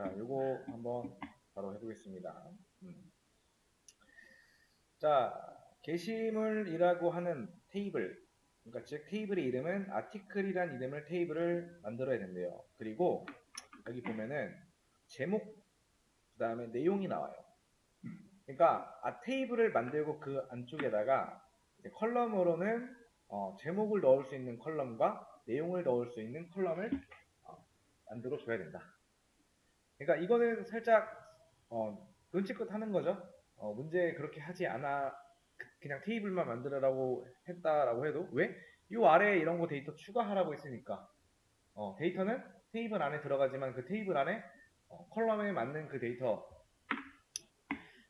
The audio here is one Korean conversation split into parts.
자, 요거 한번 바로 해보겠습니다. 자, 게시물이라고 하는 테이블, 그러니까 즉 테이블의 이름은 아티클이란 이름을 테이블을 만들어야 된대요. 그리고 여기 보면은 제목, 그 다음에 내용이 나와요. 그러니까 테이블을 만들고 그 안쪽에다가 이제 컬럼으로는 제목을 넣을 수 있는 컬럼과 내용을 넣을 수 있는 컬럼을 만들어 줘야 된다. 그러니까 이거는 살짝 눈치껏 하는 거죠. 문제 그렇게 하지 않아 그냥 테이블만 만들어라고 했다라고 해도 왜? 요 아래에 이런 거 데이터 추가하라고 했으니까 데이터는 테이블 안에 들어가지만 그 테이블 안에 컬럼에 맞는 그 데이터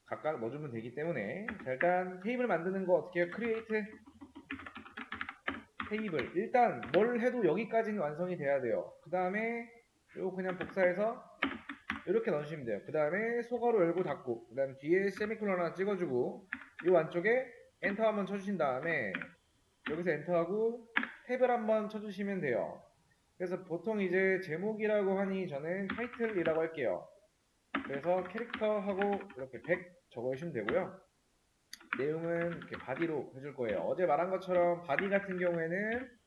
각각 넣어주면 되기 때문에 자, 일단 테이블 만드는 거 어떻게 해요? 크리에이트 테이블 일단 뭘 해도 여기까지는 완성이 돼야 돼요. 그 다음에 요 그냥 복사해서 이렇게 넣으시면 돼요. 그 다음에 소괄호 열고 닫고 그 다음에 뒤에 세미콜론 하나 찍어주고 이 안쪽에 엔터 한번 쳐주신 다음에 여기서 엔터하고 탭을 한번 쳐주시면 돼요. 그래서 보통 이제 제목이라고 하니 저는 타이틀이라고 할게요. 그래서 캐릭터하고 이렇게 100 적어주시면 되고요. 내용은 이렇게 바디로 해줄 거예요. 어제 말한 것처럼 바디 같은 경우에는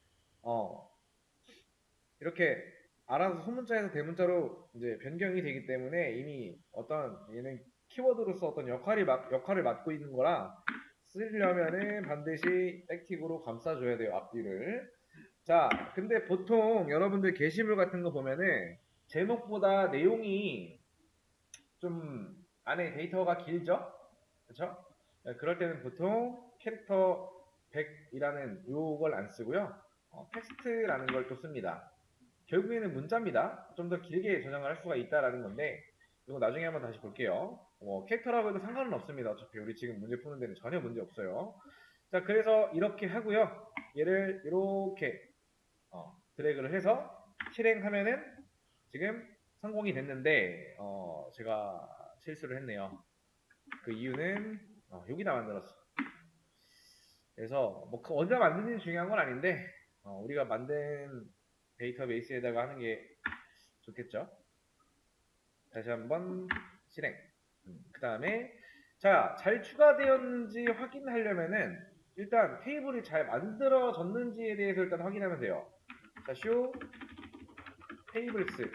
이렇게 알아서 소문자에서 대문자로 이제 변경이 되기 때문에 이미 어떤 얘는 키워드로서 어떤 역할을 맡고 있는 거라 쓰려면은 반드시 액티브로 감싸줘야 돼요, 앞뒤를. 자, 근데 보통 여러분들 게시물 같은 거 보면은 제목보다 내용이 좀 안에 데이터가 길죠? 그쵸? 그럴 때는 보통 캐릭터 100이라는 요걸 안 쓰고요. 텍스트라는 걸 또 씁니다. 결국에는 문자입니다. 좀 더 길게 저장을 할 수가 있다라는 건데 이거 나중에 한번 다시 볼게요. 캐릭터라고 해도 상관은 없습니다. 어차피 우리 지금 문제 푸는 데는 전혀 문제 없어요. 자, 그래서 이렇게 하고요. 얘를 이렇게 드래그를 해서 실행하면은 지금 성공이 됐는데 제가 실수를 했네요. 그 이유는 여기다 만들었어. 그래서 뭐 어디다 만드는지 중요한 건 아닌데 우리가 만든 데이터베이스에다가 하는 게 좋겠죠. 다시 한번 실행. 그 다음에 자, 잘 추가되었는지 확인하려면은 일단 테이블이 잘 만들어졌는지에 대해서 일단 확인하면 돼요. 자, show tables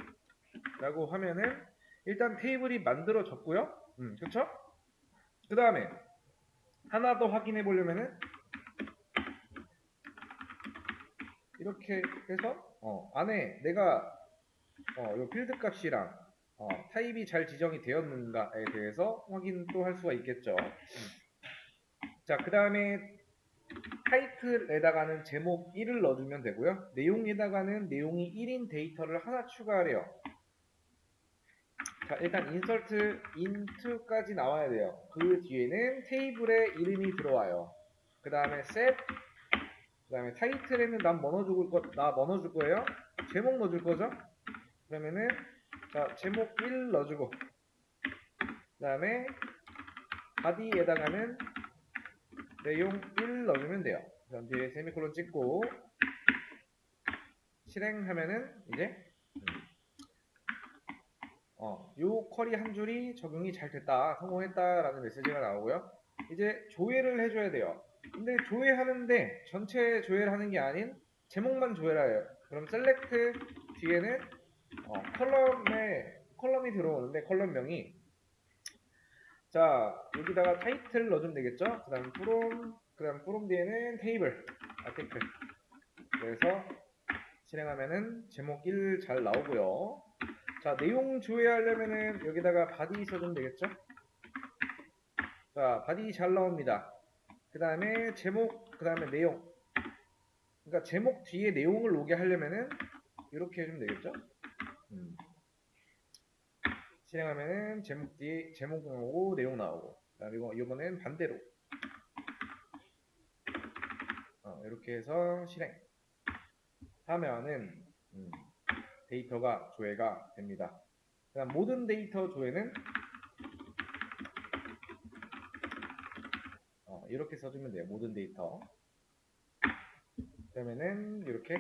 라고 하면은 일단 테이블이 만들어졌고요. 그쵸? 그 다음에 하나 더 확인해 보려면은 이렇게 해서 안에 내가 이 필드 값이랑 타입이 잘 지정이 되었는가에 대해서 확인도 할 수가 있겠죠. 자, 그 다음에 타이틀에다가는 제목 1을 넣어주면 되고요. 내용에다가는 내용이 1인 데이터를 하나 추가하래요. 자, 일단 insert into까지 나와야 돼요. 그 뒤에는 테이블에 이름이 들어와요. 그 다음에 set, 그 다음에 타이틀에는 나 뭐 넣어줄 거예요? 제목 넣어줄 거죠? 그러면은 자, 제목 1 넣어주고 그 다음에 바디에다가는 내용 1 넣어주면 돼요. 그 다음 뒤에 세미콜론 찍고 실행하면은 이제 요 쿼리 한 줄이 적용이 잘 됐다, 성공했다라는 메시지가 나오고요. 이제 조회를 해줘야 돼요. 근데 조회하는데 전체 조회를 하는 게 아닌 제목만 조회를 해요. 그럼 셀렉트 뒤에는 컬럼이 들어오는데 컬럼명이 자, 여기다가 타이틀 넣어주면 되겠죠? 그 다음 from 뒤에는 테이블, 아티클. 그래서 실행하면은 제목 1 잘 나오고요. 자, 내용 조회하려면은 여기다가 바디 써주면 되겠죠? 자, 바디 잘 나옵니다. 그 다음에 제목, 그 다음에 내용. 그러니까 제목 뒤에 내용을 오게 하려면은 이렇게 해주면 되겠죠? 실행하면은 제목 뒤에 제목 나오고 내용 나오고. 그리고 이번엔 반대로. 이렇게 해서 실행. 하면은 데이터가 조회가 됩니다. 그다음 모든 데이터 조회는 이렇게 써주면 돼요. 모든 데이터. 그러면은 이렇게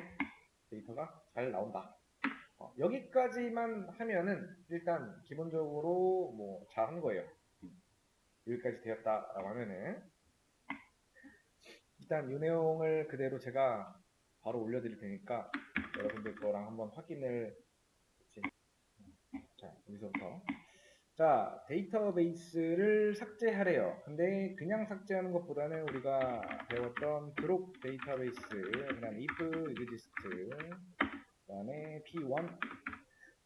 데이터가 잘 나온다. 여기까지만 하면은 일단 기본적으로 뭐 잘한 거예요. 여기까지 되었다라고 하면은 일단 이 내용을 그대로 제가 바로 올려드릴 테니까 여러분들 거랑 한번 확인을. 자, 여기서부터. 자, 데이터베이스를 삭제하래요. 근데 그냥 삭제하는 것보다는 우리가 배웠던 drop 데이터베이스, 그다음 if exist, 그다음에 p1.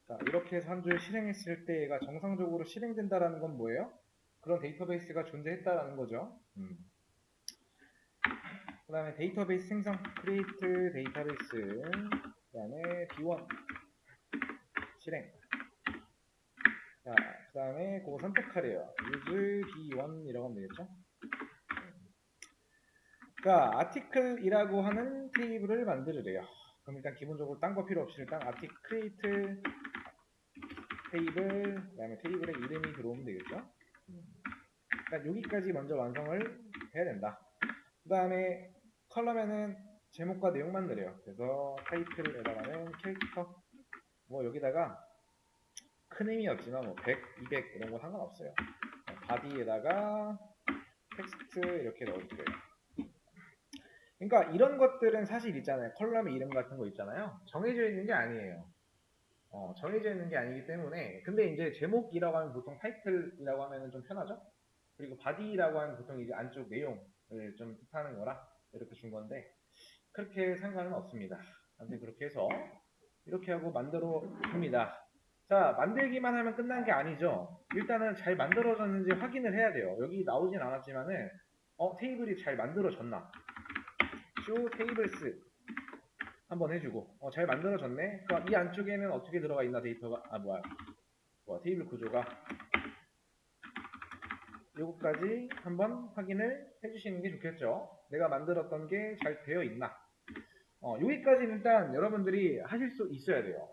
자, 이렇게 해서 한 줄 실행했을 때 얘가 정상적으로 실행된다라는 건 뭐예요? 그런 데이터베이스가 존재했다라는 거죠. 그 다음에 데이터베이스 생성, create 데이터베이스, 그 다음에 b1 실행. 자, 그 다음에 그거 선택하래요. use b1이라고 하면 되겠죠? 그러니까 article이라고 하는 테이블을 만들으래요. 그럼 일단 기본적으로 딴 거 필요 없이 일단 article create 테이블, 그 다음에 테이블의 이름이 들어오면 되겠죠? 그러니까 여기까지 먼저 완성을 해야 된다. 그 다음에 컬럼에는 제목과 내용만 느려요. 그래서 타이틀에다가는 캐릭터, 뭐 여기다가 큰 의미 없지만 뭐 100, 200 이런 거 상관없어요. 바디에다가 텍스트 이렇게 넣어줄게요. 그러니까 이런 것들은 사실 있잖아요. 컬럼의 이름 같은 거 있잖아요. 정해져 있는 게 아니에요. 정해져 있는 게 아니기 때문에. 근데 이제 제목이라고 하면 보통 타이틀이라고 하면 좀 편하죠? 그리고 바디라고 하면 보통 이제 안쪽 내용을 좀 뜻하는 거라 이렇게 준 건데 그렇게 상관은 없습니다. 아무튼 그렇게 해서 이렇게 하고 만들어 줍니다. 자, 만들기만 하면 끝난 게 아니죠. 일단은 잘 만들어졌는지 확인을 해야 돼요. 여기 나오진 않았지만은 테이블이 잘 만들어졌나? show tables 한번 해주고 잘 만들어졌네. 그러니까 이 안쪽에는 어떻게 들어가 있나 데이터가 테이블 구조가 요거까지 한번 확인을 해주시는 게 좋겠죠. 내가 만들었던 게 잘 되어 있나. 여기까지는 일단 여러분들이 하실 수 있어야 돼요.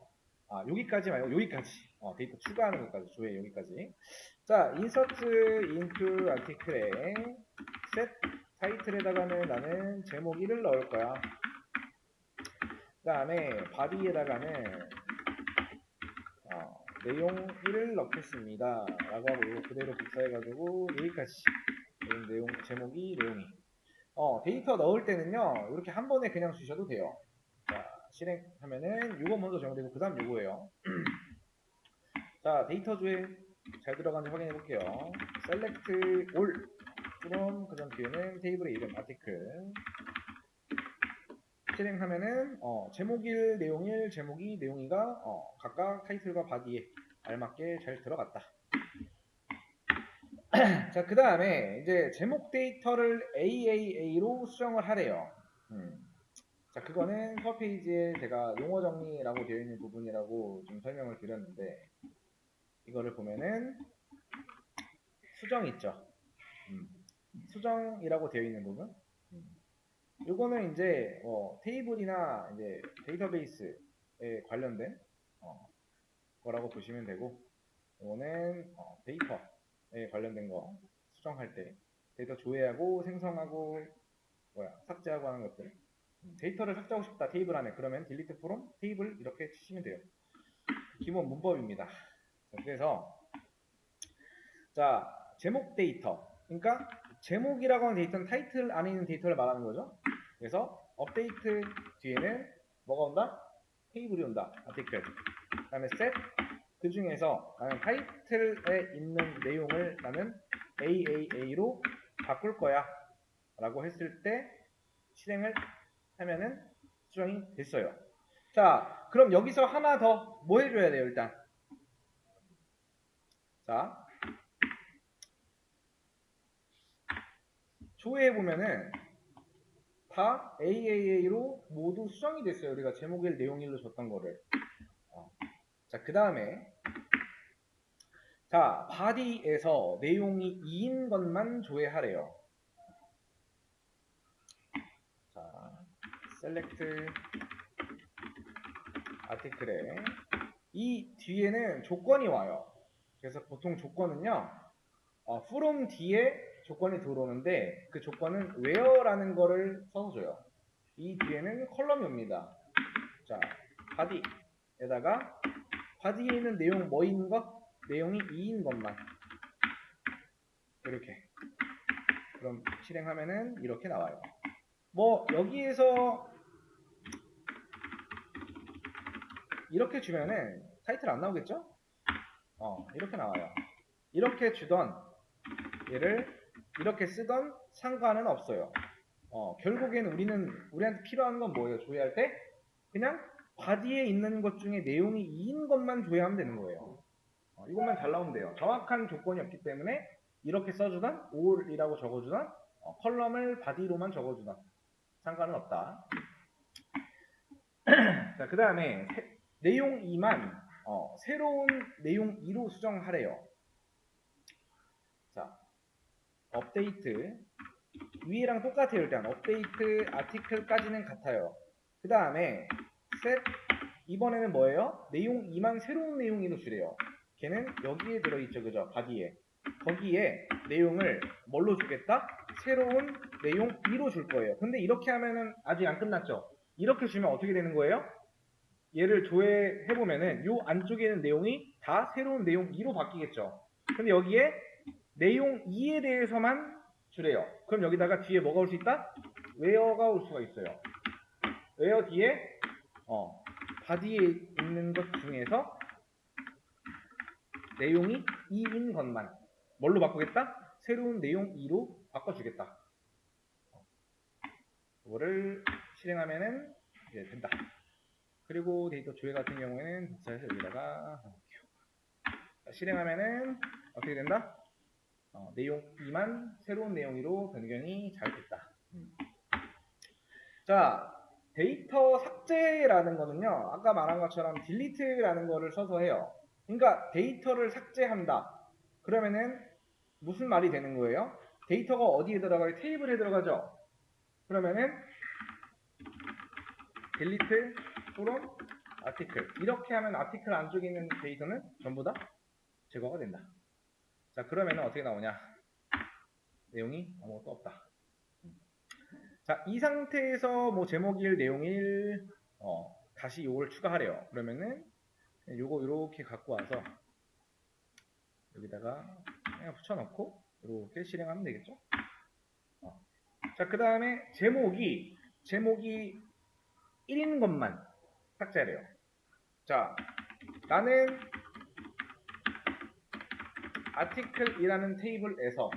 여기까지 말고 여기까지. 데이터 추가하는 것까지 조회 여기까지. 자, insert into article에 set 타이틀에다가는 나는 제목 1을 넣을 거야. 그 다음에 body에다가는 내용 1을 넣겠습니다. 라고 하고 이거 그대로 복사해가지고 여기까지. 내용, 제목이 내용이. 데이터 넣을 때는요, 이렇게 한 번에 그냥 주셔도 돼요. 자, 실행하면은 요거 먼저 정되고 그 다음 요거예요. 자, 데이터 주에 잘 들어가는지 확인해 볼게요. select all from 그 다음 뒤에는 테이블의 이름 article 실행하면은 제목 1, 내용 1, 제목 2, 내용 2가 각각 타이틀과 바디에 알맞게 잘 들어갔다. 자, 그 다음에 이제 제목 데이터를 AAA로 수정을 하래요. 자, 그거는 퍼페이지에 제가 용어 정리라고 되어 있는 부분이라고 좀 설명을 드렸는데 이거를 보면은 수정 있죠. 수정이라고 되어 있는 부분. 이거는 이제 테이블이나 이제 데이터베이스에 관련된 거라고 보시면 되고, 이거는 데이터에 관련된 거 수정할 때 데이터 조회하고 생성하고 삭제하고 하는 것들. 데이터를 삭제하고 싶다 테이블 안에 그러면 delete from 테이블 이렇게 치시면 돼요. 기본 문법입니다. 자, 그래서 자, 제목 데이터. 그러니까 제목이라고 하는 데이터는 타이틀 안에 있는 데이터를 말하는 거죠. 그래서 업데이트 뒤에는 뭐가 온다? 테이블이 온다. 아티클. 그 다음에 set. 그 중에서 나는 타이틀에 있는 내용을 나는 AAA로 바꿀 거야. 라고 했을 때 실행을 하면은 수정이 됐어요. 자, 그럼 여기서 하나 더 뭐 해줘야 돼요, 일단? 자, 조회해보면은 다 AAA로 모두 수정이 됐어요. 우리가 제목일 내용일로 줬던 거를. 자, 그 다음에 자, body에서 내용이 2인 것만 조회하래요. 자, select article에 이 뒤에는 조건이 와요. 그래서 보통 조건은요, from 뒤에 조건이 들어오는데 그 조건은 where라는 거를 써서 줘요. 이 뒤에는 컬럼이 옵니다. 자, body 에다가 바디에 있는 내용 뭐인 것? 내용이 2인 것만 이렇게 그럼 실행하면은 이렇게 나와요. 뭐 여기에서 이렇게 주면은 타이틀 안 나오겠죠? 이렇게 나와요. 이렇게 주던 얘를 이렇게 쓰던 상관은 없어요. 결국에는 우리한테 필요한 건 뭐예요? 조회할 때 그냥 바디에 있는 것 중에 내용이 2인 것만 조회하면 되는 거예요. 이것만 잘 나오면 돼요. 정확한 조건이 없기 때문에 이렇게 써주던 all이라고 적어주던 컬럼을 바디로만 적어주던 상관은 없다. 자, 그 다음에 내용 2만 새로운 내용 2로 수정하래요. 자, 업데이트 위에랑 똑같아요. 일단 업데이트 아티클까지는 같아요. 그 다음에 set 이번에는 뭐예요? 내용 2만 새로운 내용 2로 주래요. 걔는 여기에 들어있죠. 그죠? 바디에. 거기에 내용을 뭘로 주겠다? 새로운 내용 2로 줄 거예요. 근데 이렇게 하면은 아직 안 끝났죠? 이렇게 주면 어떻게 되는 거예요? 얘를 조회해보면은 요 안쪽에 있는 내용이 다 새로운 내용 2로 바뀌겠죠? 근데 여기에 내용 2에 대해서만 주래요. 그럼 여기다가 뒤에 뭐가 올 수 있다? where가 올 수가 있어요. where 뒤에 바디에 있는 것 중에서 내용이 2인 것만 뭘로 바꾸겠다? 새로운 내용 2로 바꿔주겠다. 그거를 실행하면은 이제 된다. 그리고 데이터 조회 같은 경우에는 복사해서 여기다가 해볼게요. 실행하면은 어떻게 된다? 내용 2만 새로운 내용 2로 변경이 잘 됐다. 자, 데이터 삭제라는 거는요, 아까 말한 것처럼 delete라는 거를 써서 해요. 그러니까 데이터를 삭제한다. 그러면은 무슨 말이 되는 거예요? 데이터가 어디에 들어가요? 테이블에 들어가죠. 그러면은 delete from article 이렇게 하면 아티클 안쪽에 있는 데이터는 전부 다 제거가 된다. 자, 그러면은 어떻게 나오냐? 내용이 아무것도 없다. 자, 이 상태에서 뭐 제목 1, 내용 1 다시 요걸 추가하래요. 그러면은 요거 이렇게 갖고 와서 여기다가 그냥 붙여넣고 이렇게 실행하면 되겠죠. 자, 그 다음에 제목이 1인 것만 삭제하래요. 자, 나는 아티클이라는 테이블에서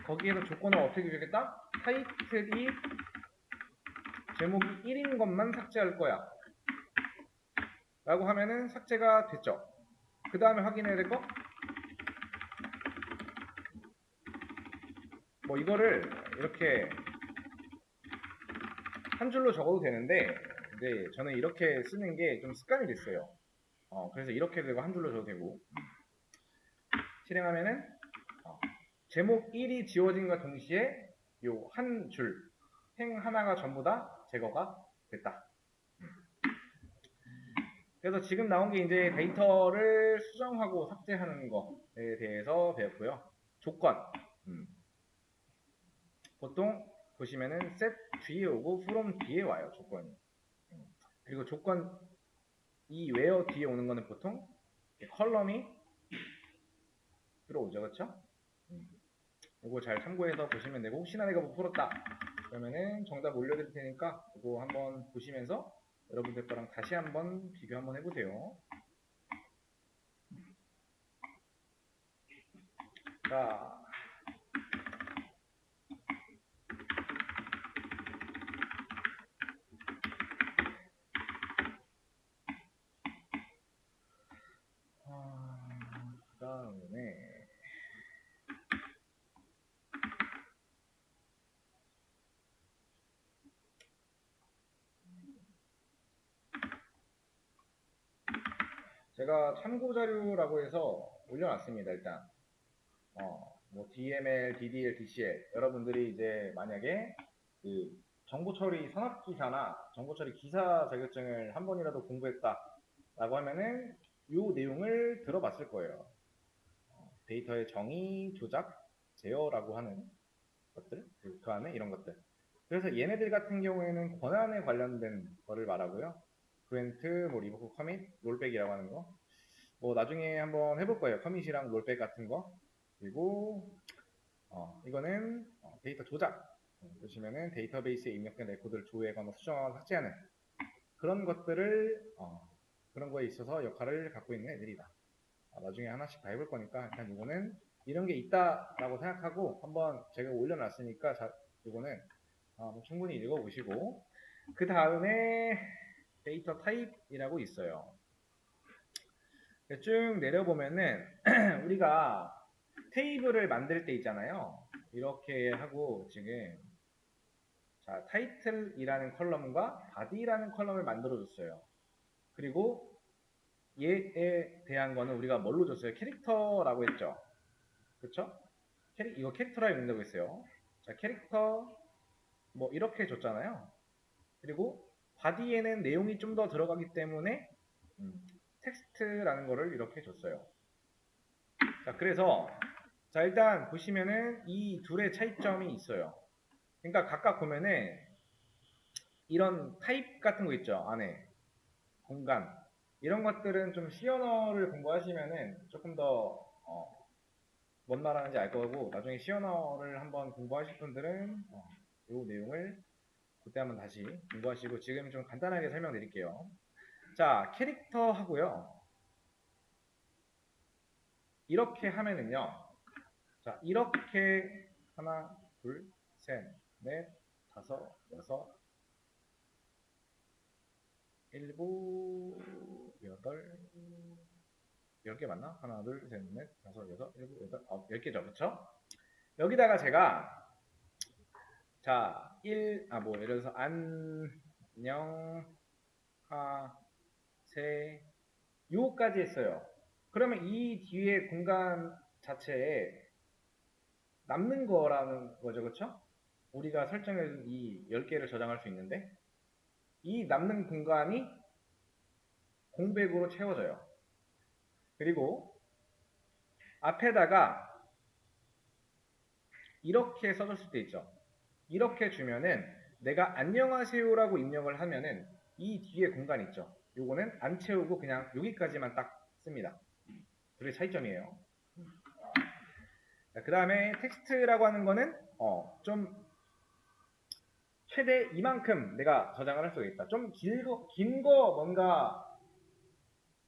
거기에서 조건을 어떻게 주겠다? 타이틀이 제목이 1인 것만 삭제할 거야 라고 하면은 삭제가 됐죠. 그 다음에 확인해야 될 거? 뭐 이거를 이렇게 한 줄로 적어도 되는데 근데 저는 이렇게 쓰는 게 좀 습관이 됐어요. 그래서 이렇게 되고 한 줄로 적어도 되고 실행하면은 제목 1이 지워진과 동시에 요 한 줄 행 하나가 전부 다 제거가 됐다. 그래서 지금 나온 게 이제 데이터를 수정하고 삭제하는 것에 대해서 배웠고요. 조건. 보통 보시면은 set 뒤에 오고 from 뒤에 와요. 조건이. 그리고 조건 이 where 뒤에 오는 거는 보통 컬럼이 들어오죠. 그렇죠? 이거 잘 참고해서 보시면 되고 혹시나 내가 못 풀었다 그러면은 정답 올려드릴 테니까 이거 한번 보시면서 여러분들 거랑 다시 한번 비교 한번 해보세요. 자, 그 다음에 제가 참고자료라고 해서 올려놨습니다. 일단 뭐 DML, DDL, DCL 여러분들이 이제 만약에 그 정보처리 산업기사나 정보처리 기사 자격증을 한 번이라도 공부했다 라고 하면은 이 내용을 들어봤을 거예요. 데이터의 정의, 조작, 제어라고 하는 것들, 그 안에 이런 것들. 그래서 얘네들 같은 경우에는 권한에 관련된 거를 말하고요. 프리벤트, 뭐 리버크 커밋, 롤백이라고 하는 거. 뭐 나중에 한번 해볼 거예요. 커밋이랑 롤백 같은 거. 그리고 이거는 데이터 조작. 보시면은 데이터베이스에 입력된 레코드를 조회하거나 수정하거나 삭제하는 그런 것들을 그런 거에 있어서 역할을 갖고 있는 애들이다. 나중에 하나씩 다 해볼 거니까 일단 이거는 이런 게 있다라고 생각하고 한번 제가 올려놨으니까 이거는 충분히 읽어보시고 그 다음에 데이터 타입이라고 있어요. 쭉 내려보면은 우리가 테이블을 만들 때 있잖아요. 이렇게 하고 지금 자 타이틀이라는 컬럼과 바디라는 컬럼을 만들어 줬어요. 그리고 얘에 대한 거는 우리가 뭘로 줬어요? 캐릭터라고 했죠. 그쵸? 이거 캐릭터라고 읽는다고 했어요. 자 캐릭터 뭐 이렇게 줬잖아요. 그리고 바디에는 내용이 좀 더 들어가기 때문에 텍스트라는 거를 이렇게 줬어요. 자 그래서 자 일단 보시면은 이 둘의 차이점이 있어요. 그러니까 각각 보면은 이런 타입 같은 거 있죠. 안에 공간 이런 것들은 좀 C 언어를 공부하시면은 조금 더 뭔 말하는지 알 거고 나중에 C 언어를 한번 공부하실 분들은 이 내용을 그때 한번 다시 공부하시고 지금 좀 간단하게 설명드릴게요. 자 캐릭터 하고요. 이렇게 하면은요. 자 이렇게 하나 둘 셋 넷 다섯 여섯 일곱 여덟 10개 맞나? 하나, 둘, 셋, 넷, 다섯, 여섯, 일곱, 여덟, 10개죠. 그쵸? 여기다가 제가, 자, 예를 들어서, 안녕, 하, 세, 요까지 했어요. 그러면 이 뒤에 공간 자체에 남는 거라는 거죠. 그쵸? 우리가 설정해둔 이 10개를 저장할 수 있는데, 이 남는 공간이 공백으로 채워져요. 그리고 앞에다가 이렇게 써줬을 때 있죠. 이렇게 주면은 내가 안녕하세요라고 입력을 하면은 이 뒤에 공간 있죠. 요거는 안 채우고 그냥 여기까지만 딱 씁니다. 둘의 차이점이에요. 그 다음에 텍스트라고 하는 거는 좀 최대 이만큼 내가 저장을 할 수가 있다. 좀 긴 거 뭔가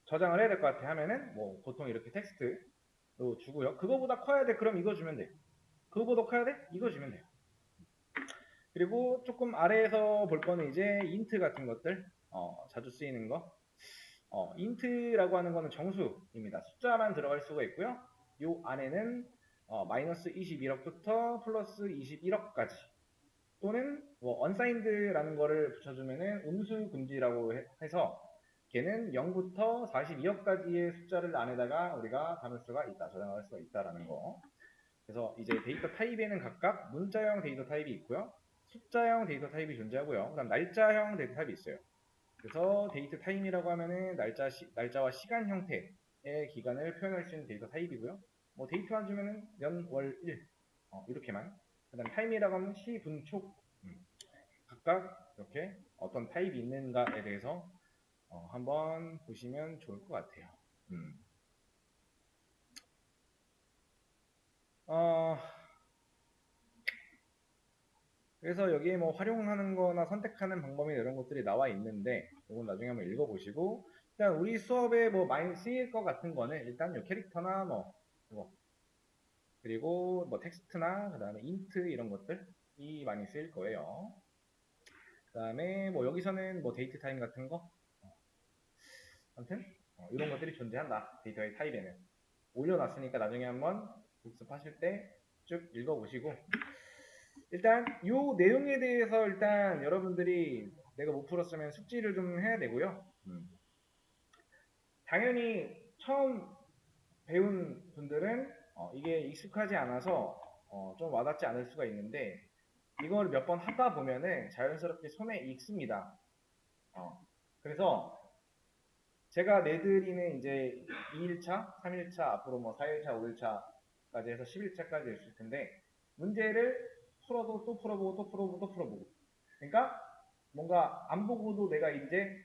저장을 해야 될 것 같아 하면은 뭐 보통 이렇게 텍스트로 주고요. 그거보다 커야 돼. 그럼 이거 주면 돼. 그거보다 커야 돼? 이거 주면 돼요. 그리고 조금 아래에서 볼 거는 이제 인트 같은 것들 자주 쓰이는 거 인트라고 하는 거는 정수입니다. 숫자만 들어갈 수가 있고요. 요 안에는 마이너스 21억부터 플러스 21억까지 또는 뭐 unsigned라는 거를 붙여주면은 음수 금지라고 해서 걔는 0부터 42억까지의 숫자를 안에다가 우리가 담을 수가 있다, 저장할 수가 있다라는 거. 그래서 이제 데이터 타입에는 각각 문자형 데이터 타입이 있고요. 숫자형 데이터 타입이 존재하고요. 그 다음 날짜형 데이터 타입이 있어요. 그래서 데이터 타임이라고 하면은 날짜와 시간 형태의 기간을 표현할 수 있는 데이터 타입이고요. 뭐 데이트만 주면은 년, 월, 일 이렇게만. 그 다음 타임이라고 하면 시, 분, 초 각각 이렇게 어떤 타입이 있는가에 대해서 한번 보시면 좋을 것 같아요. 그래서 여기에 뭐 활용하는 거나 선택하는 방법이 이런 것들이 나와 있는데 이건 나중에 한번 읽어보시고 일단 우리 수업에 뭐 많이 쓰일 것 같은 거는 일단 요 캐릭터나 뭐 이거 그리고 뭐 텍스트나 그 다음에 인트 이런 것들이 많이 쓰일 거예요. 그 다음에 뭐 여기서는 뭐 데이트 타임 같은 거 아무튼 이런 것들이 존재한다. 데이터의 타입에는 올려놨으니까 나중에 한번 복습하실 때 쭉 읽어보시고 일단 요 내용에 대해서 일단 여러분들이 내가 못 풀었으면 숙지를 좀 해야 되고요. 당연히 처음 배운 분들은 이게 익숙하지 않아서 좀 와닿지 않을 수가 있는데 이걸 몇 번 하다 보면은 자연스럽게 손에 익습니다. 그래서 제가 내드리는 이제 2일차, 3일차, 앞으로 뭐 4일차, 5일차까지 해서 10일차까지 있을 텐데 문제를 풀어도 또 풀어보고 또 풀어보고 또 풀어보고 그러니까 뭔가 안 보고도 내가 이제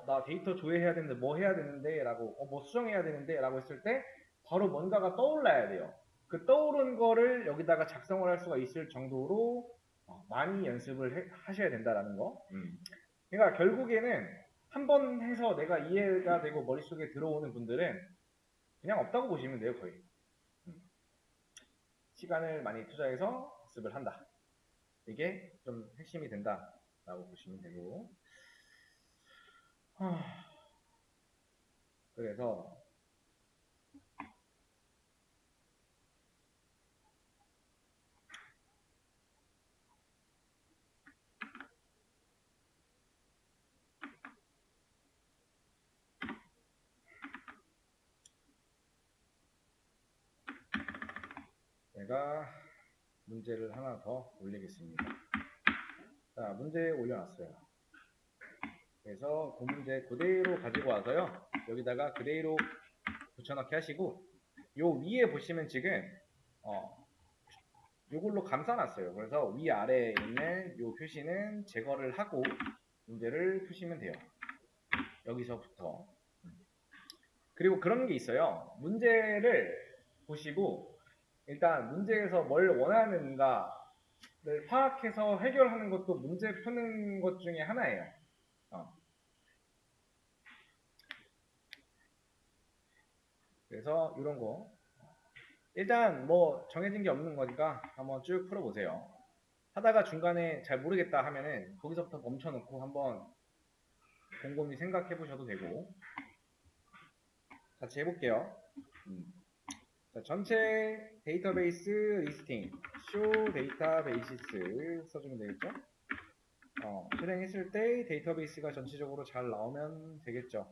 나 데이터 조회해야 되는데 뭐 해야 되는데 라고 뭐 수정해야 되는데 라고 했을 때 바로 뭔가가 떠올라야 돼요. 그 떠오른 거를 여기다가 작성을 할 수가 있을 정도로 많이 연습을 하셔야 된다라는 거. 그러니까 결국에는 한 번 해서 내가 이해가 되고 머릿속에 들어오는 분들은 그냥 없다고 보시면 돼요, 거의. 시간을 많이 투자해서 연습을 한다. 이게 좀 핵심이 된다라고 보시면 되고. 그래서 제가 문제를 하나 더 올리겠습니다. 자, 문제 올려놨어요. 그래서 그 문제 그대로 가지고 와서요. 여기다가 그대로 붙여넣기 하시고 요 위에 보시면 지금 요걸로 감싸놨어요. 그래서 위아래에 있는 요 표시는 제거를 하고 문제를 푸시면 돼요. 여기서부터. 그리고 그런 게 있어요. 문제를 보시고 일단 문제에서 뭘 원하는가를 파악해서 해결하는 것도 문제 푸는 것 중에 하나예요. 그래서 이런 거 일단 뭐 정해진 게 없는 거니까 한번 쭉 풀어보세요. 하다가 중간에 잘 모르겠다 하면은 거기서부터 멈춰놓고 한번 곰곰이 생각해 보셔도 되고 같이 해볼게요. 자, 전체 데이터베이스 리스팅 show 데이터베이시스 써주면 되겠죠. 실행했을 때 데이터베이스가 전체적으로 잘 나오면 되겠죠.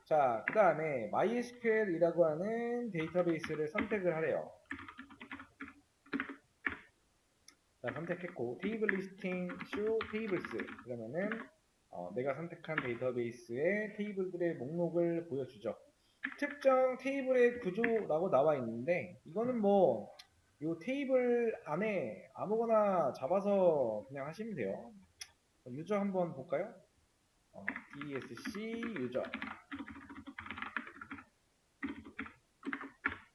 자, 그 다음에 MySQL이라고 하는 데이터베이스를 선택을 하래요. 자, 선택했고 테이블 리스팅 show tables 그러면은 내가 선택한 데이터베이스의 테이블들의 목록을 보여주죠. 특정 테이블의 구조라고 나와 있는데 이거는 뭐 이 테이블 안에 아무거나 잡아서 그냥 하시면 돼요. 유저 한번 볼까요? dsc 유저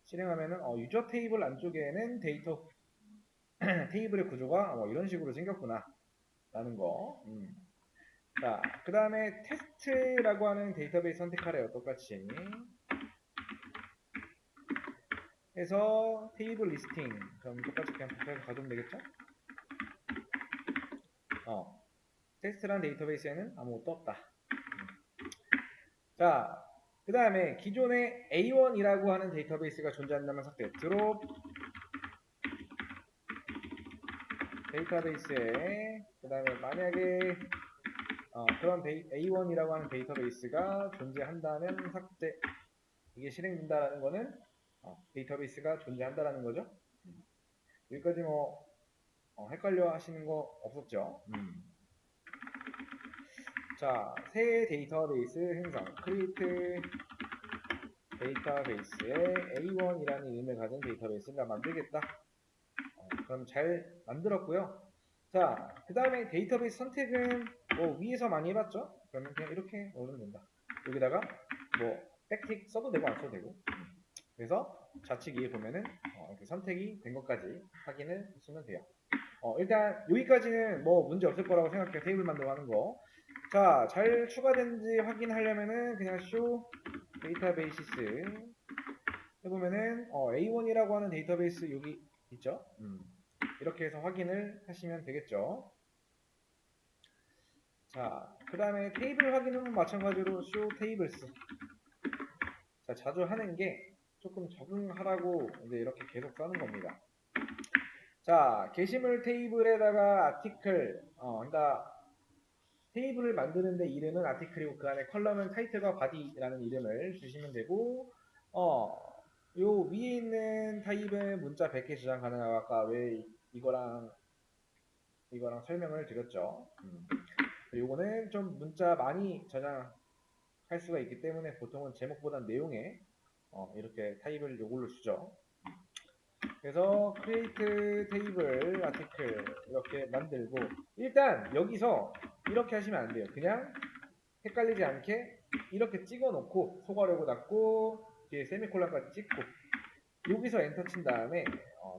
실행하면은 유저 테이블 안쪽에는 데이터 테이블의 구조가 이런 식으로 생겼구나 라는 거. 자, 그 다음에 테스트라고 하는 데이터베이스 선택하래요. 똑같이 해서 테이블 리스팅 그럼 똑같이 그냥 복사해서 가져오면 되겠죠? 테스트라는 데이터베이스에는 아무것도 없다. 자, 그 다음에 기존에 A1이라고 하는 데이터베이스가 존재한다면 삭제. 드롭 데이터베이스에 그 다음에 만약에 그런 A1이라고 하는 데이터베이스가 존재한다면 삭제. 이게 실행된다라는 거는 데이터베이스가 존재한다라는 거죠. 여기까지 뭐 헷갈려 하시는 거 없었죠? 자, 새 데이터베이스 생성 create 데이터베이스에 A1이라는 이름을 가진 데이터베이스를 만들겠다. 그럼 잘 만들었고요. 자, 그 다음에 데이터베이스 선택은 뭐 위에서 많이 해봤죠? 그러면 그냥 이렇게 넣으면 된다. 여기다가 뭐 백틱 써도 되고 안 써도 되고. 그래서 좌측 위에 보면은 이렇게 선택이 된 것까지 확인을 하시면 돼요. 일단 여기까지는 뭐 문제 없을 거라고 생각해요. 테이블 만들고 하는 거. 자, 잘 추가된지 확인하려면은 그냥 show 데이터베이시스 해보면은 A1이라고 하는 데이터베이스 여기 있죠. 이렇게 해서 확인을 하시면 되겠죠. 자, 그 다음에 테이블 확인은 마찬가지로 show tables. 자, 자주 하는 게 조금 적응하라고 이제 이렇게 계속 써는 겁니다. 자, 게시물 테이블에다가 아티클, 그러니까 테이블을 만드는데 이름은 아티클이고 그 안에 컬럼은 타이틀과 바디라는 이름을 주시면 되고, 요 위에 있는 타입은 문자 100개 저장 가능하고 아까 왜 이거랑 설명을 드렸죠. 요거는 좀 문자 많이 저장할 수가 있기 때문에 보통은 제목보다 내용에 이렇게 타입을 요걸로 주죠. 그래서 create table article 이렇게 만들고 일단 여기서 이렇게 하시면 안 돼요. 그냥 헷갈리지 않게 이렇게 찍어 놓고 소괄호고 닫고 뒤에 세미콜론까지 찍고 여기서 엔터 친 다음에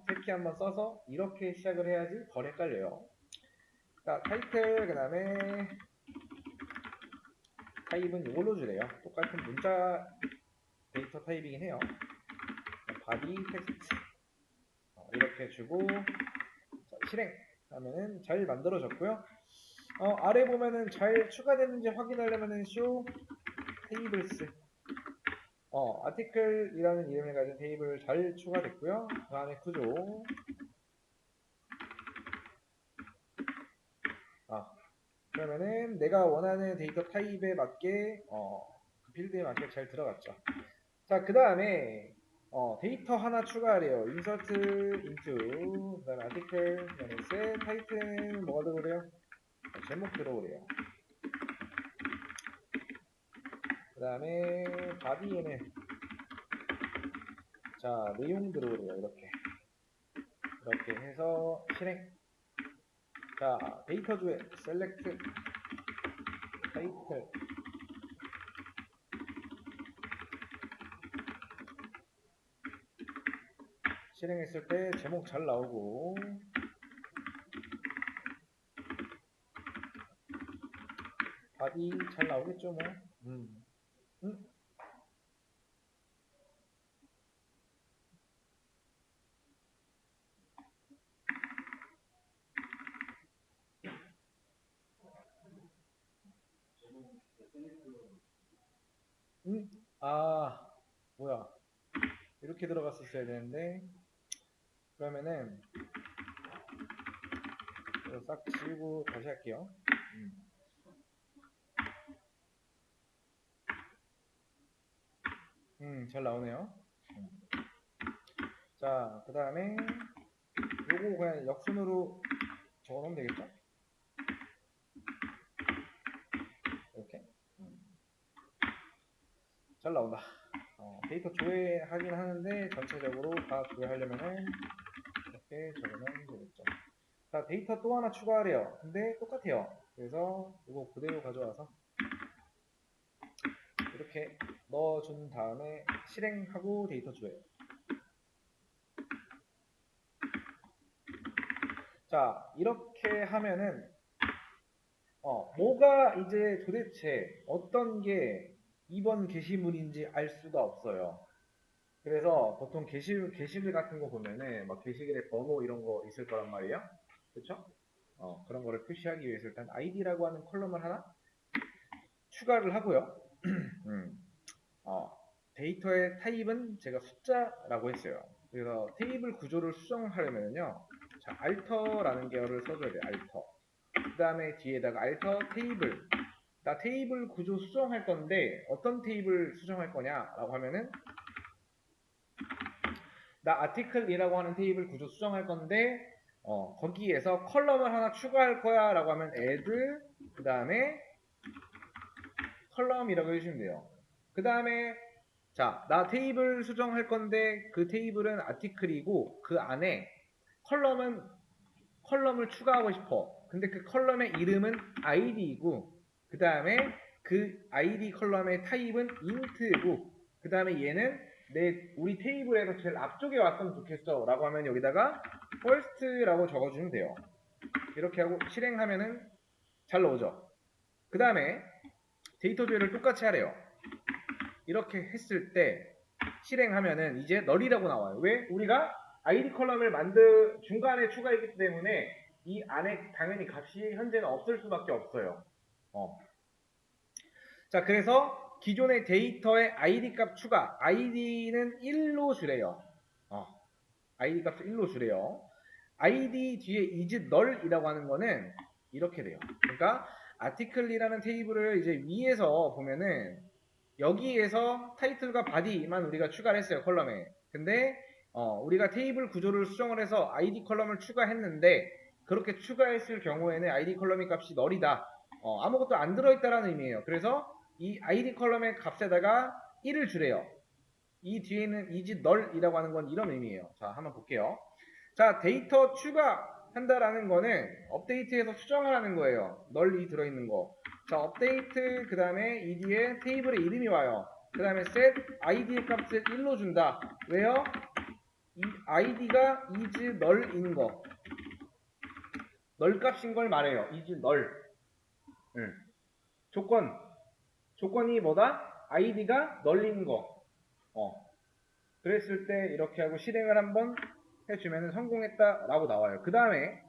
탭키 한번 써서 이렇게 시작을 해야지 덜 헷갈려요. 자, 타이틀 그 다음에 타입은 이걸로 주래요. 똑같은 문자 데이터 타입이긴 해요. 바디 텍스트 이렇게 주고 자, 실행 하면은 잘 만들어졌고요. 아래 보면은 잘 추가됐는지 확인하려면은 show tables 아티클이라는 이름을 가진 테이블 잘 추가됐고요. 그 다음에 구조 그러면은 내가 원하는 데이터 타입에 맞게 그 필드에 맞게 잘 들어갔죠. 자, 그 다음에 데이터 하나 추가하래요. insert into 그 다음에 article 그 다음에 set 타이틀은 뭐가 들어오래요? 제목 들어오래요. 그 다음에 body에는 자 내용 들어오래요. 이렇게 해서 실행. 자, 데이터 주에 select 타이틀 실행했을 때 제목 잘 나오고 바디 잘 나오겠죠 뭐. 아 뭐야 이렇게 들어갔었어야 되는데 그러면은 이거 싹 지우고 다시 할게요. 잘 나오네요. 자, 그 다음에 요거 그냥 역순으로 적어놓으면 되겠죠? 이렇게 잘 나온다. 데이터 조회하긴 하는데 전체적으로 다 조회하려면은 이렇게 적으면 되겠죠. 자, 데이터 또 하나 추가하래요. 근데 똑같아요. 그래서 이거 그대로 가져와서 이렇게 넣어준 다음에 실행하고 데이터 조회. 자, 이렇게 하면은 뭐가 이제 도대체 어떤 게 이번 게시물인지 알 수가 없어요. 그래서 보통 게시글 같은 거 보면은 막 게시글에 번호 이런 거 있을 거란 말이에요. 그렇죠? 그런 거를 표시하기 위해서 일단 id라고 하는 컬럼을 하나 추가를 하고요. 데이터의 타입은 제가 숫자라고 했어요. 그래서 테이블 구조를 수정을 하려면요. 자, alter라는 계열을 써줘야 돼요. alter. 그 다음에 뒤에다가 alter 테이블. 나 테이블 구조 수정할 건데 어떤 테이블 수정할 거냐라고 하면은 나 article이라고 하는 테이블 구조 수정할 건데 거기에서 컬럼을 하나 추가할 거야 라고 하면 add 그 다음에 컬럼이라고 해주시면 돼요. 그 다음에 자, 나 테이블 수정할 건데 그 테이블은 article이고 그 안에 컬럼을 추가하고 싶어. 근데 그 컬럼의 이름은 id이고 그 다음에 그 id 컬럼의 타입은 int고 그 다음에 얘는 우리 테이블에서 제일 앞쪽에 왔으면 좋겠어 라고 하면 여기다가 first라고 적어주면 돼요. 이렇게 하고 실행하면은 잘 나오죠. 그 다음에 데이터 조회를 똑같이 하래요. 이렇게 했을 때 실행하면은 이제 널이라고 나와요. 왜? 우리가 id 컬럼을 중간에 추가했기 때문에 이 안에 당연히 값이 현재는 없을 수밖에 없어요. 자, 그래서 기존의 데이터의 id 값 추가, id는 1로 주래요. id 값을 1로 주래요. id 뒤에 is null이라고 하는 거는 이렇게 돼요. 그러니까 article이라는 테이블을 이제 위에서 보면은 여기에서 타이틀과 바디만 우리가 추가를 했어요. 컬럼에. 근데 우리가 테이블 구조를 수정을 해서 id 컬럼을 추가했는데 그렇게 추가했을 경우에는 id 컬럼의 값이 null이다. 아무것도 안 들어있다라는 의미예요. 그래서 이 id 컬럼의 값에다가 1을 주래요. 이 뒤에는 is null이라고 하는 건 이런 의미예요. 자, 한번 볼게요. 자, 데이터 추가한다라는 거는 업데이트해서 수정을 하는 거예요. null이 들어있는 거. 자, 업데이트 그 다음에 ed에 테이블의 이름이 와요. 그 다음에 set id의 값을 1로 준다. 왜요? 이 id가 is null인 거. null 값인 걸 말해요. is null. 조건이 뭐다? id가 null인 거. 그랬을 때 이렇게 하고 실행을 한번 해주면 성공했다 라고 나와요. 그 다음에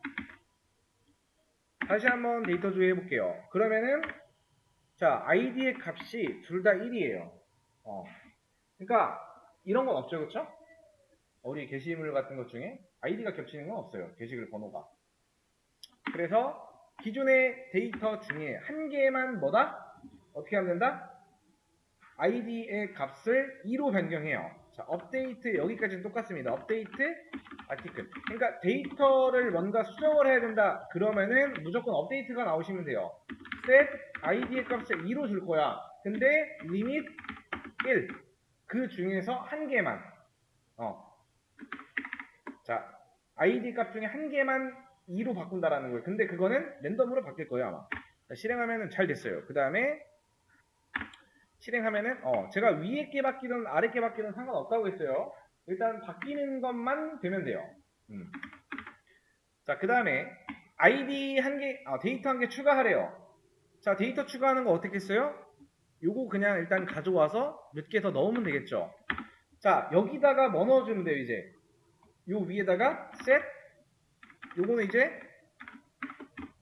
다시 한번 데이터 조회 해볼게요. 그러면은 자, id의 값이 둘 다 1이에요. 그러니까 이런 건 없죠, 그렇죠? 우리 게시물 같은 것 중에 id가 겹치는 건 없어요. 게시글 번호가. 그래서 기존의 데이터 중에 한 개만 뭐다? 어떻게 하면 된다? id의 값을 2로 변경해요. 자, 업데이트 여기까지는 똑같습니다. 업데이트 아티클. 그러니까 데이터를 뭔가 수정을 해야 된다. 그러면은 무조건 업데이트가 나오시면 돼요. set id의 값을 2로 줄 거야. 근데 limit 1. 그 중에서 한 개만. 자, id 값 중에 한 개만 2로 바꾼다라는 거예요. 근데 그거는 랜덤으로 바뀔 거예요, 아마. 자, 실행하면은 잘 됐어요. 그 다음에 실행하면은 제가 위에 게 바뀌든 아래 게 바뀌든 상관없다고 했어요. 일단 바뀌는 것만 되면 돼요. 자, 그 다음에 id 한 개, 데이터 한 개 추가하래요. 자, 데이터 추가하는 거 어떻게 했어요? 요거 그냥 일단 가져와서 몇 개 더 넣으면 되겠죠. 자, 여기다가 뭐 넣어주면 돼요, 이제. 요 위에다가 set, 요거는 이제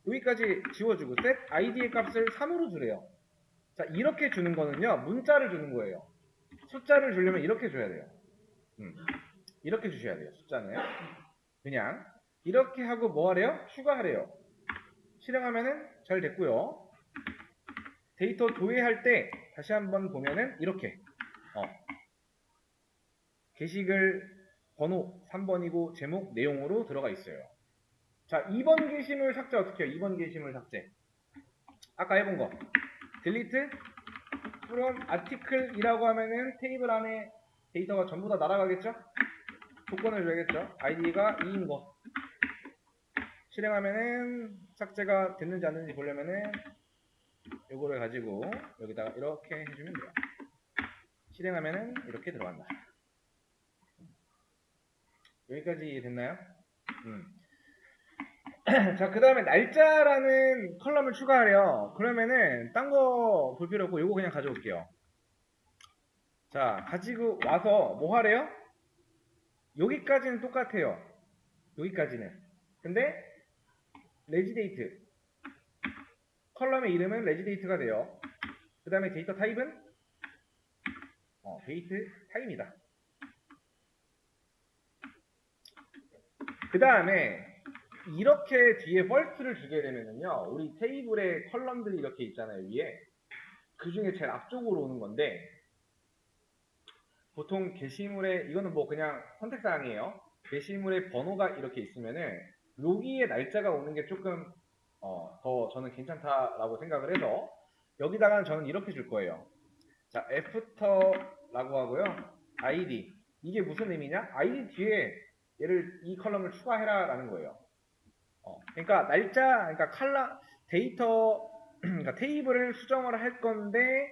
여기까지 지워주고 set id의 값을 3으로 주래요. 자, 이렇게 주는 거는요, 문자를 주는 거예요. 숫자를 주려면 이렇게 줘야 돼요. 이렇게 주셔야 돼요, 숫자는. 그냥 이렇게 하고 뭐 하래요? 추가하래요. 실행하면은 잘 됐고요. 데이터 조회할 때 다시 한번 보면은 이렇게 게시글 번호 3번이고 제목 내용으로 들어가 있어요. 자, 2번 게시물 삭제 어떻게 해요? 2번 게시물 삭제. 아까 해본 거. delete from article이라고 하면은 테이블 안에 데이터가 전부 다 날아가겠죠? 조건을 줘야겠죠? id가 2인 거. 실행하면은 삭제가 됐는지 안 됐는지 보려면은 요거를 가지고 여기다가 이렇게 해주면 돼요. 실행하면은 이렇게 들어간다. 여기까지 됐나요? 자, 그 다음에 날짜라는 컬럼을 추가하래요. 그러면은 딴 거 볼 필요 없고 요거 그냥 가져올게요. 자, 가지고 와서 뭐 하래요? 여기까지는 똑같아요. 여기까지는. 근데 레지데이트 컬럼의 이름은 레지데이트가 돼요. 그 다음에 데이터 타입은 데이트 타입이다. 그 다음에 이렇게 뒤에 false를 주게 되면은요, 우리 테이블에 컬럼들이 이렇게 있잖아요, 위에. 그 중에 제일 앞쪽으로 오는 건데, 보통 게시물에, 이거는 뭐 그냥 선택사항이에요. 게시물에 번호가 이렇게 있으면은, 여기에 날짜가 오는 게 조금, 더 저는 괜찮다라고 생각을 해서, 여기다가는 저는 이렇게 줄 거예요. 자, after라고 하고요. id. 이게 무슨 의미냐? id 뒤에 얘를, 이 컬럼을 추가해라 라는 거예요. 그러니까 날짜, 그러니까 데이터, 그러니까 테이블을 수정을 할 건데,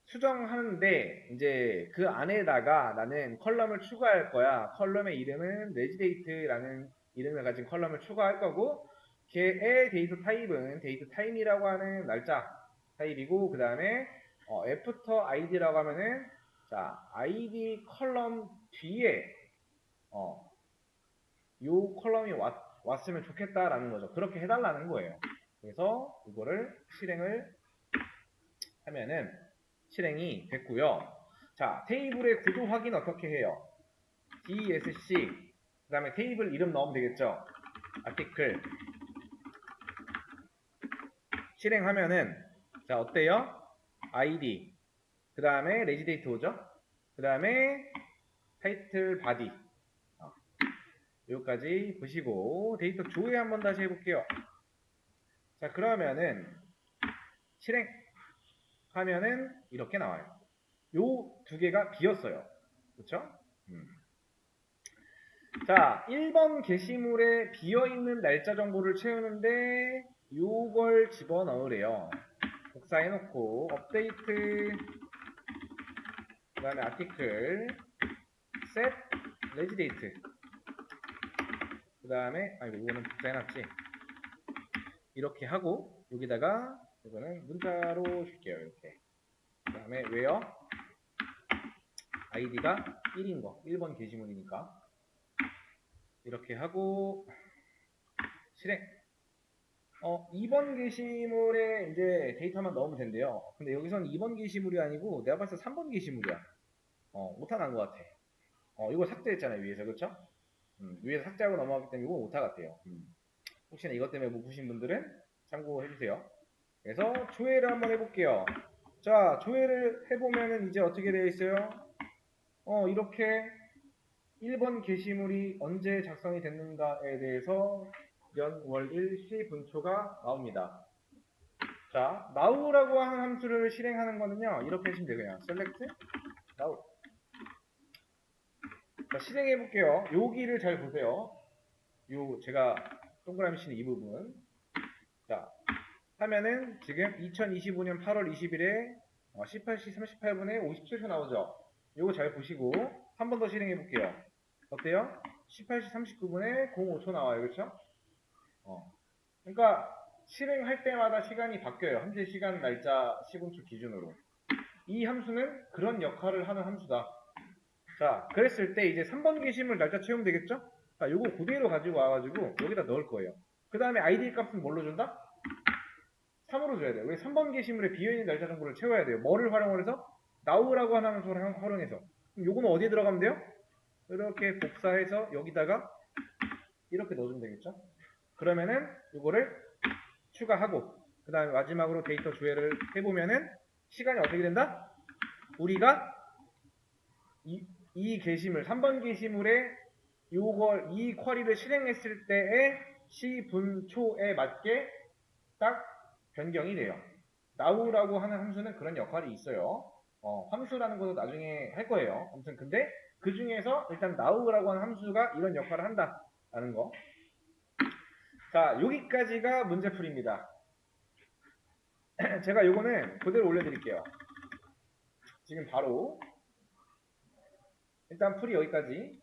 수정하는데, 이제 그 안에다가 나는 컬럼을 추가할 거야. 컬럼의 이름은 레지데이트라는 이름을 가진 컬럼을 추가할 거고, 걔의 데이터 타입은 데이터 타임이라고 하는 날짜 타입이고, 그 다음에, 애프터 id라고 하면은, 자, id 컬럼 뒤에, 요 컬럼이 왔으면 좋겠다라는 거죠. 그렇게 해달라는 거예요. 그래서 이거를 실행을 하면은 실행이 됐고요. 자, 테이블의 구조 확인 어떻게 해요? DSC 그 다음에 테이블 이름 넣으면 되겠죠. 아티클 실행하면은 자, 어때요? ID 그 다음에 레지데이트 오죠. 그 다음에 타이틀 바디 여기까지 보시고 데이터 조회 한번 다시 해볼게요. 자, 그러면은 실행하면은 이렇게 나와요. 요 두 개가 비었어요. 그쵸? 자, 1번 게시물에 비어있는 날짜 정보를 채우는데 요걸 집어넣으래요. 복사해놓고 업데이트 그 다음에 아티클 set 레지데이트 그 다음에 이거는 복사해놨지. 이렇게 하고 여기다가 이거는 문자로 줄게요. 이렇게 그 다음에 where id가 1인 거 1번 게시물이니까 이렇게 하고 실행 2번 게시물에 이제 데이터만 넣으면 된대요. 근데 여기서는 2번 게시물이 아니고 내가 봤을 때 3번 게시물이야. 오타 난 것 같아. 이거 삭제했잖아요 위에서. 그쵸? 위에서 삭제하고 넘어갔기 때문에 이거 오타 같아요. 혹시나 이것 때문에 못 푸신 분들은 참고해주세요. 그래서 조회를 한번 해볼게요. 자, 조회를 해보면은 이제 어떻게 되어 있어요? 이렇게 1번 게시물이 언제 작성이 됐는가에 대해서 연, 월, 일, 시, 분초가 나옵니다. 자, now라고 하는 함수를 실행하는 거는요, 이렇게 하시면 돼요. 그냥 select now. 자, 실행해 볼게요. 여기를 잘 보세요. 제가 동그라미 치는 이 부분. 자, 하면은 지금 2025년 8월 20일에 18시 38분에 57초 나오죠. 요거 잘 보시고 한 번 더 실행해 볼게요. 어때요? 18시 39분에 05초 나와요. 그렇죠? 그러니까 실행할 때마다 시간이 바뀌어요. 현재 시간, 날짜, 시분초 기준으로. 이 함수는 그런 역할을 하는 함수다. 자, 그랬을 때 이제 3번 게시물 날짜 채우면 되겠죠? 자, 요거 그대로 가지고 와가지고 여기다 넣을 거예요. 그 다음에 id 값은 뭘로 준다? 3으로 줘야 돼요. 왜 3번 게시물에 비어있는 날짜 정보를 채워야 돼요. 뭐를 활용을 해서? now라고 하는 함수를 활용해서. 그럼 요거는 어디에 들어가면 돼요? 이렇게 복사해서 여기다가 이렇게 넣어주면 되겠죠? 그러면은 요거를 추가하고 그 다음에 마지막으로 데이터 조회를 해보면은 시간이 어떻게 된다? 우리가 이 게시물 3번 게시물에 이 쿼리를 실행했을 때의 시분초에 맞게 딱 변경이 돼요. now라고 하는 함수는 그런 역할이 있어요. 함수라는 것도 나중에 할 거예요. 아무튼 근데 그 중에서 일단 now라고 하는 함수가 이런 역할을 한다라는 거. 자, 여기까지가 문제풀이입니다. 제가 요거는 그대로 올려드릴게요. 지금 바로 일단 풀이 여기까지.